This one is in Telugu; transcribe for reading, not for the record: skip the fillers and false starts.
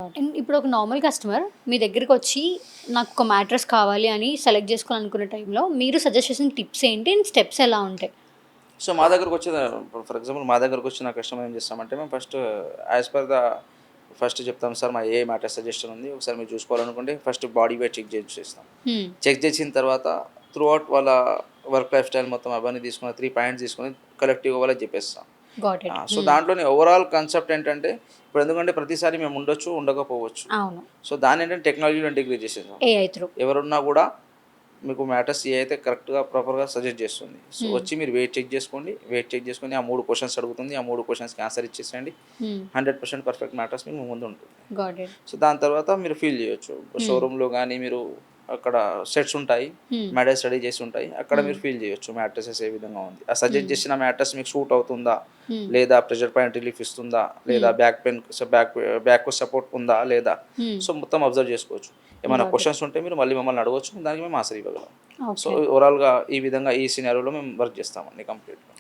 Got it. ఇప్పుడు ఒక నార్మల్ కస్టమర్ మీ దగ్గరికొచ్చి నాకు ఒక మ్యాట్రెస్ కావాలి అని సెలెక్ట్ చేసుకోవాలనుకునే టైంలో మీరు సజెస్ట్ చేసిన టిప్స్ ఏంటి? అండ్ స్టెప్స్ ఎలా ఉంటాయి? సో మా దగ్గరకు వచ్చే ఫర్ ఎగ్జాంపుల్ మా దగ్గరకు వచ్చిన కస్టమర్ ఏం చేస్తామంటే మేము first as per the first చెప్తాం సార్ మా ఏ మ్యాటర్ సజెషన్ ఉంది ఒకసారి మీరు చూసుకోవాలనుకుంటే ఫస్ట్ బాడీ వెయిట్ చెక్ చేస్తాం. చెక్ చేసిన తర్వాత త్రూ అవుట్ వాళ్ళ వర్క్ లైఫ్ స్టైల్ మొత్తం అవన్నీ తీసుకుని 3 పాయింట్స్ తీసుకొని కలెక్టివ్గా వాళ్ళకి చెప్పేస్తాం. Got it. సో దాంట్లోని ఓవరాల్ కాన్సెప్ట్ ఏంటంటే ఇప్పుడు ఎందుకంటే ప్రతిసారి మేము ఉండొచ్చు ఉండకపోవచ్చు. అవును. సో దాన్ని ఏంటంటే టెక్నాలజీలో ఇంటిగ్రేట్ చేసేసాం. AI through. ఎవరున్నా కూడా మీకు మ్యాటర్స్ ఏ అయితే కరెక్ట్గా ప్రాపర్గా సజెస్ట్ చేస్తుంది. సో వచ్చి మీరు వెయిట్ చెక్ చేసుకోండి. వెయిట్ చెక్ చేసుకొని ఆ 3 క్వశ్చన్స్ అడుగుతుంది. ఆ 3 క్వశ్చన్స్కి ఆన్సర్ ఇచ్చేసేయండి. 100% పర్ఫెక్ట్ మ్యాటర్స్ మీకు ముందు ఉంటుంది. Got it. సో దాని తర్వాత మీరు ఫీల్ చేయొచ్చు. షోరూంలో కానీ మీరు అక్కడ సెట్స్ ఉంటాయి, మ్యాటర్స్ రెడీ చేసి ఉంటాయి, అక్కడ మీరు ఫీల్ చేయొచ్చు మ్యాట్రసెస్ ఏ విధంగా ఉంది. ఆ సజెస్ట్ చేసిన మ్యాట్రస్ మీకు సూట్ అవుతుందా, లేదా ప్రెషర్ పాయింట్ రిలీఫ్ ఇస్తుందా, లేదా బ్యాక్ పెయిన్ బ్యాక్ సపోర్ట్ ఉందా లేదా. సో మొత్తం అబ్జర్వ్ చేసుకోవచ్చు. ఏమైనా క్వశ్చన్స్ ఉంటే మీరు మళ్ళీ మమ్మల్ని అడగవచ్చు, దానికి మేము ఆన్సర్ ఇవ్వగలం. సో ఓవరాల్గా ఈ విధంగా ఈ సినారియోలో మేము వర్క్ చేస్తామండి కంప్లీట్గా.